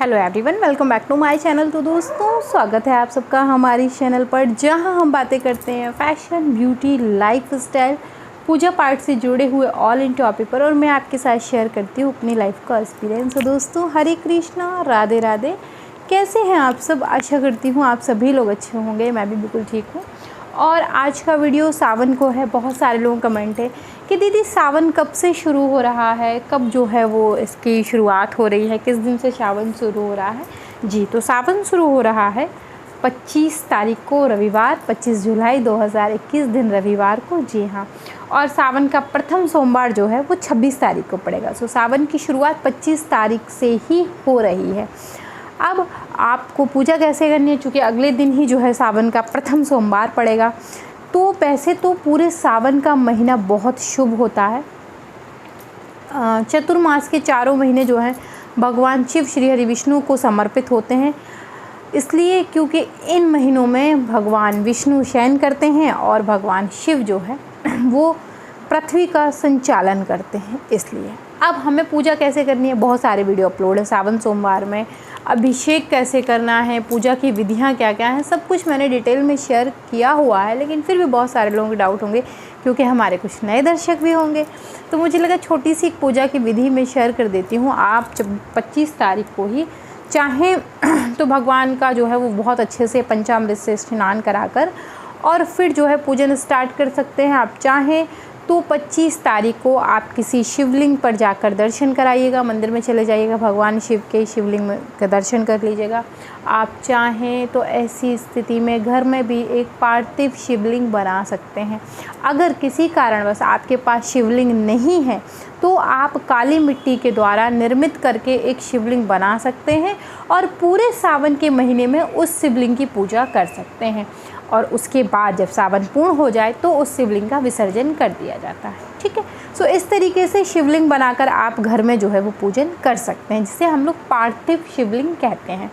Hello everyone, welcome back to my channel. तो दोस्तों, स्वागत है आप सबका हमारी चैनल पर, जहां हम बातें करते हैं फैशन, ब्यूटी, लाइफ स्टाइल, पूजा पाठ से जुड़े हुए ऑल इन टॉपिक पर। और मैं आपके साथ शेयर करती हूँ अपनी लाइफ का एक्सपीरियंस। तो दोस्तों, हरे कृष्णा, राधे राधे। कैसे हैं आप सब? आशा करती हूँ आप सभी लोग अच्छे होंगे। मैं भी बिल्कुल ठीक हूँ। और आज का वीडियो सावन को है। बहुत सारे लोगों का कमेंट है कि दीदी सावन कब से शुरू हो रहा है, कब जो है वो इसकी शुरुआत हो रही है, किस दिन से सावन शुरू हो रहा है। जी, तो सावन शुरू हो रहा है 25 तारीख को रविवार, 25 जुलाई 2021 दिन रविवार को। जी हाँ, और सावन का प्रथम सोमवार जो है वो 26 तारीख को पड़ेगा। सो सावन की शुरुआत 25 तारीख से ही हो रही है। अब आपको पूजा कैसे करनी है, चूँकि अगले दिन ही जो है सावन का प्रथम सोमवार पड़ेगा। तो वैसे तो पूरे सावन का महीना बहुत शुभ होता है। चतुर्मास के चारों महीने जो हैं भगवान शिव श्री हरि विष्णु को समर्पित होते हैं, इसलिए क्योंकि इन महीनों में भगवान विष्णु शयन करते हैं और भगवान शिव जो है वो पृथ्वी का संचालन करते हैं। इसलिए अब हमें पूजा कैसे करनी है, बहुत सारे वीडियो अपलोड है सावन सोमवार में। अभिषेक कैसे करना है, पूजा की विधियां क्या क्या हैं, सब कुछ मैंने डिटेल में शेयर किया हुआ है। लेकिन फिर भी बहुत सारे लोगों के डाउट होंगे, क्योंकि हमारे कुछ नए दर्शक भी होंगे। तो मुझे लगा छोटी सी एक पूजा की विधि में शेयर कर देती हूँ। आप जब 25 तारीख को ही चाहें तो भगवान का जो है वो बहुत अच्छे से पंचामृत से स्नान कराकर और फिर जो है पूजन स्टार्ट कर सकते हैं। आप चाहें तो 25 तारीख को आप किसी शिवलिंग पर जाकर दर्शन कराइएगा, मंदिर में चले जाइएगा, भगवान शिव के शिवलिंग का दर्शन कर लीजिएगा। आप चाहें तो ऐसी स्थिति में घर में भी एक पार्थिव शिवलिंग बना सकते हैं। अगर किसी कारणवश आपके पास शिवलिंग नहीं है तो आप काली मिट्टी के द्वारा निर्मित करके एक शिवलिंग बना सकते हैं और पूरे सावन के महीने में उस शिवलिंग की पूजा कर सकते हैं। और उसके बाद जब सावन पूर्ण हो जाए तो उस शिवलिंग का विसर्जन कर दिया जाता है। ठीक है, सो इस तरीके से शिवलिंग बनाकर आप घर में जो है वो पूजन कर सकते हैं, जिसे हम लोग पार्थिव शिवलिंग कहते हैं।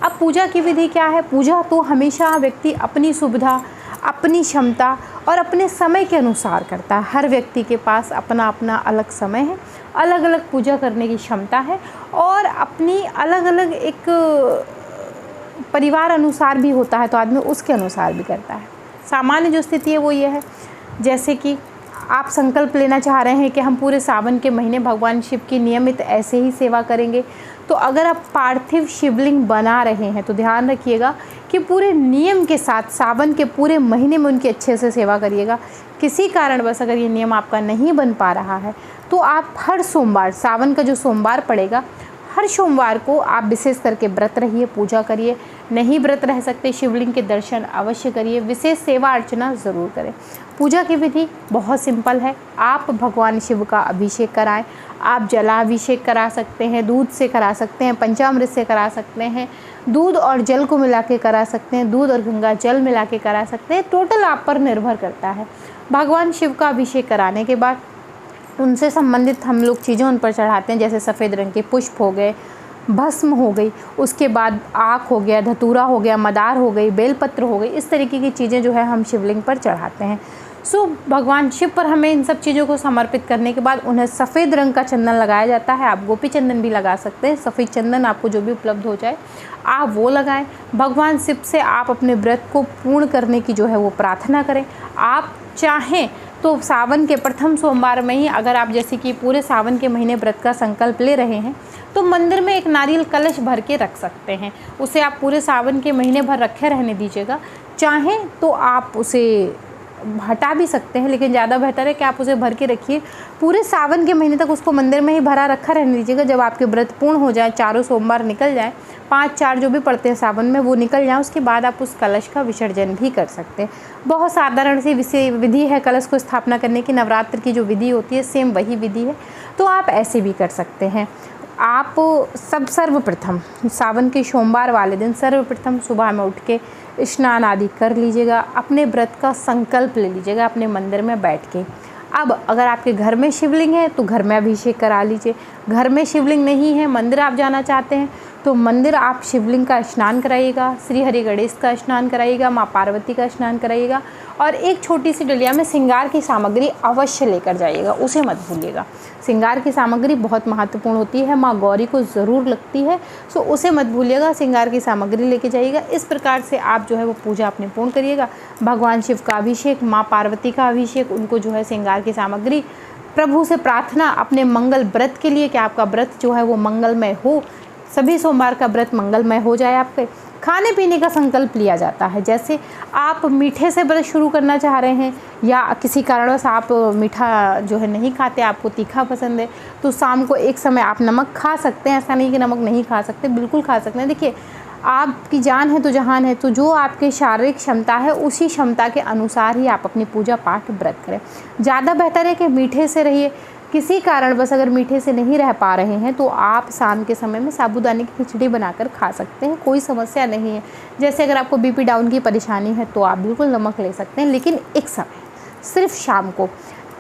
अब पूजा की विधि क्या है? पूजा तो हमेशा व्यक्ति अपनी सुविधा, अपनी क्षमता और अपने समय के अनुसार करता है। हर व्यक्ति के पास अपना अपना अलग समय है, अलग अलग पूजा करने की क्षमता है और अपनी अलग अलग एक परिवार अनुसार भी होता है, तो आदमी उसके अनुसार भी करता है। सामान्य जो स्थिति है वो ये है, जैसे कि आप संकल्प लेना चाह रहे हैं कि हम पूरे सावन के महीने भगवान शिव की नियमित ऐसे ही सेवा करेंगे। तो अगर आप पार्थिव शिवलिंग बना रहे हैं तो ध्यान रखिएगा कि पूरे नियम के साथ सावन के पूरे महीने में उनकी अच्छे से सेवा करिएगा। किसी कारणवश अगर ये नियम आपका नहीं बन पा रहा है तो आप हर सोमवार, सावन का जो सोमवार पड़ेगा, हर सोमवार को आप विशेष करके व्रत रहिए, पूजा करिए। नहीं व्रत रह सकते, शिवलिंग के दर्शन अवश्य करिए, विशेष सेवा अर्चना ज़रूर करें। पूजा की विधि बहुत सिंपल है। आप भगवान शिव का अभिषेक कराएं। आप जलाभिषेक करा सकते हैं, दूध से करा सकते हैं, पंचामृत से करा सकते हैं, दूध और जल को मिला के करा सकते हैं, दूध और गंगा जल मिला के करा सकते हैं। टोटल आप पर निर्भर करता है। भगवान शिव का अभिषेक कराने के बाद उनसे संबंधित हम लोग चीज़ें उन पर चढ़ाते हैं, जैसे सफ़ेद रंग के पुष्प हो गए, भस्म हो गई, उसके बाद आँख हो गया, धतूरा हो गया, मदार हो गई, बेलपत्र हो गई। इस तरीके की चीज़ें जो है हम शिवलिंग पर चढ़ाते हैं। सो भगवान शिव पर हमें इन सब चीज़ों को समर्पित करने के बाद उन्हें सफ़ेद रंग का चंदन लगाया जाता है। आप गोपी चंदन भी लगा सकते हैं, सफ़ेद चंदन आपको जो भी उपलब्ध हो जाए आप वो लगाएं। भगवान शिव से आप अपने व्रत को पूर्ण करने की जो है वो प्रार्थना करें। आप चाहें तो सावन के प्रथम सोमवार में ही, अगर आप जैसे कि पूरे सावन के महीने व्रत का संकल्प ले रहे हैं, तो मंदिर में एक नारियल कलश भर के रख सकते हैं। उसे आप पूरे सावन के महीने भर रखे रहने दीजिएगा। चाहें तो आप उसे हटा भी सकते हैं, लेकिन ज़्यादा बेहतर है कि आप उसे भर के रखिए। पूरे सावन के महीने तक उसको मंदिर में ही भरा रखा रहने दीजिएगा। जब आपके व्रत पूर्ण हो जाए, चारों सोमवार निकल जाए, 5-4 जो भी पड़ते हैं सावन में वो निकल जाए, उसके बाद आप उस कलश का विसर्जन भी कर सकते हैं। बहुत साधारण सी विधि है कलश को स्थापना करने की। नवरात्र की जो विधि होती है सेम वही विधि है, तो आप ऐसे भी कर सकते हैं। आप सर्वप्रथम सावन के सोमवार वाले दिन सर्वप्रथम सुबह में उठ के स्नान आदि कर लीजिएगा, अपने व्रत का संकल्प ले लीजिएगा अपने मंदिर में बैठ के। अब अगर आपके घर में शिवलिंग है तो घर में अभिषेक करा लीजिए। घर में शिवलिंग नहीं है, मंदिर आप जाना चाहते हैं, तो मंदिर आप शिवलिंग का स्नान कराइएगा, श्री हरि गणेश का स्नान कराइएगा, माँ पार्वती का स्नान कराइएगा और एक छोटी सी डलिया में श्रृंगार की सामग्री अवश्य लेकर जाइएगा, उसे मत भूलिएगा। श्रृंगार की सामग्री बहुत महत्वपूर्ण होती है, माँ गौरी को ज़रूर लगती है, सो उसे मत भूलिएगा, श्रृंगार की सामग्री लेके जाइएगा। इस प्रकार से आप जो है वो पूजा अपनी पूर्ण करिएगा। भगवान शिव का अभिषेक, माँ पार्वती का अभिषेक, उनको जो है श्रृंगार की सामग्री, प्रभु से प्रार्थना अपने मंगल व्रत के लिए कि आपका व्रत जो है वो मंगलमय हो, सभी सोमवार का व्रत मंगलमय हो जाए आपके। खाने पीने का संकल्प लिया जाता है, जैसे आप मीठे से व्रत शुरू करना चाह रहे हैं या किसी कारणवश आप मीठा जो है नहीं खाते, आपको तीखा पसंद है, तो शाम को एक समय आप नमक खा सकते हैं। ऐसा नहीं कि नमक नहीं खा सकते, बिल्कुल खा सकते हैं। देखिए, आपकी जान है तो जहान है, तो जो आपके शारीरिक क्षमता है उसी क्षमता के अनुसार ही आप अपनी पूजा पाठ व्रत करें। ज़्यादा बेहतर है कि मीठे से रहिए। किसी कारण बस अगर मीठे से नहीं रह पा रहे हैं तो आप शाम के समय में साबूदाने की खिचड़ी बनाकर खा सकते हैं, कोई समस्या नहीं है। जैसे अगर आपको बीपी डाउन की परेशानी है तो आप बिल्कुल नमक ले सकते हैं, लेकिन एक समय, सिर्फ शाम को।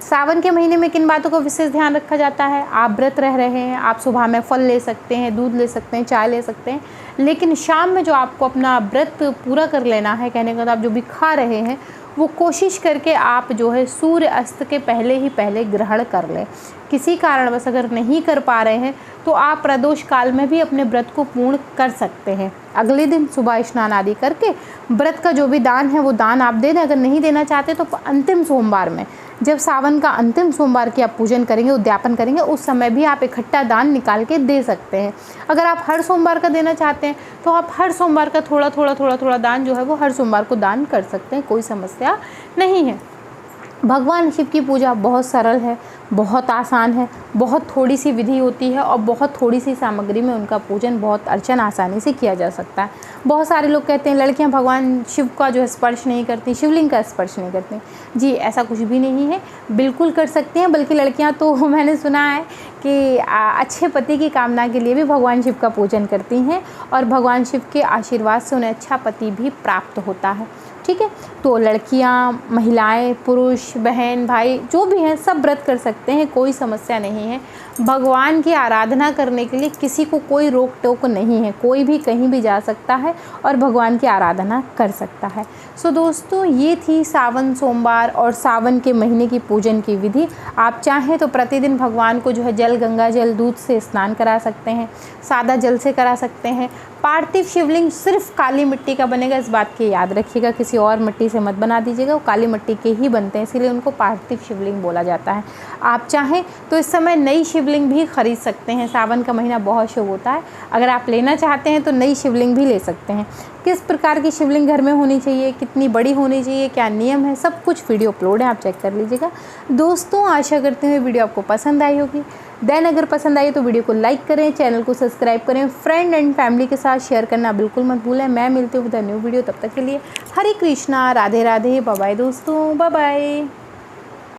सावन के महीने में किन बातों का विशेष ध्यान रखा जाता है? आप व्रत रह रहे हैं, आप सुबह में फल ले सकते हैं, दूध ले सकते हैं, चाय ले सकते हैं, लेकिन शाम में जो आपको अपना व्रत पूरा कर लेना है, कहने का तो आप जो भी खा रहे हैं वो कोशिश करके आप जो है सूर्य अस्त के पहले ही पहले ग्रहण कर लें। किसी कारणवश अगर नहीं कर पा रहे हैं तो आप प्रदोष काल में भी अपने व्रत को पूर्ण कर सकते हैं। अगले दिन सुबह स्नान आदि करके व्रत का जो भी दान है वो दान आप दे दें। अगर नहीं देना चाहते तो अंतिम सोमवार में, जब सावन का अंतिम सोमवार की आप पूजन करेंगे, उद्यापन करेंगे, उस समय भी आप इकट्ठा दान निकाल के दे सकते हैं। अगर आप हर सोमवार का देना चाहते हैं तो आप हर सोमवार का थोड़ा थोड़ा दान जो है वो हर सोमवार को दान कर सकते हैं, कोई समस्या नहीं है। भगवान शिव की पूजा बहुत सरल है, बहुत आसान है, बहुत थोड़ी सी विधि होती है और बहुत थोड़ी सी सामग्री में उनका पूजन, बहुत अर्चन आसानी से किया जा सकता है। बहुत सारे लोग कहते हैं लड़कियां भगवान शिव का जो है स्पर्श नहीं करती, शिवलिंग का स्पर्श नहीं करती। जी, ऐसा कुछ भी नहीं है, बिल्कुल कर सकते हैं। बल्कि लड़कियां तो मैंने सुना है कि अच्छे पति की कामना के लिए भी भगवान शिव का पूजन करती हैं और भगवान शिव के आशीर्वाद से उन्हें अच्छा पति भी प्राप्त होता है। ठीक है, तो लड़कियां, महिलाएं, पुरुष, बहन, भाई जो भी हैं सब व्रत कर सकते हैं, कोई समस्या नहीं है। भगवान की आराधना करने के लिए किसी को कोई रोक टोक नहीं है, कोई भी कहीं भी जा सकता है और भगवान की आराधना कर सकता है। सो दोस्तों, ये थी सावन सोमवार और सावन के महीने की पूजन की विधि। आप चाहें तो प्रतिदिन भगवान को जो है जल, गंगा जल, दूध से स्नान करा सकते हैं, सादा जल से करा सकते हैं। पार्थिव शिवलिंग सिर्फ काली मिट्टी का बनेगा, इस बात की याद रखिएगा, किसी और मिट्टी से मत बना दीजिएगा, वो काली मिट्टी के ही बनते हैं, इसीलिए उनको पार्थिव शिवलिंग बोला जाता है। आप चाहें तो इस समय नई शिवलिंग भी खरीद सकते हैं, सावन का महीना बहुत शुभ होता है। अगर आप लेना चाहते हैं तो नई शिवलिंग भी ले सकते हैं। किस प्रकार की शिवलिंग घर में होनी चाहिए, कितनी बड़ी होनी चाहिए, क्या नियम है, सब कुछ वीडियो अपलोड है, आप चेक कर लीजिएगा। दोस्तों, आशा करते हैं वीडियो आपको पसंद आई होगी। देन अगर पसंद आई तो वीडियो को लाइक करें, चैनल को सब्सक्राइब करें, फ्रेंड एंड फैमिली के साथ शेयर करना बिल्कुल मत भूलें। मैं मिलती हूँ विद अ न्यू वीडियो, तब तक के लिए हरे कृष्णा, राधे राधे, बाय बाय दोस्तों, बाय बाय।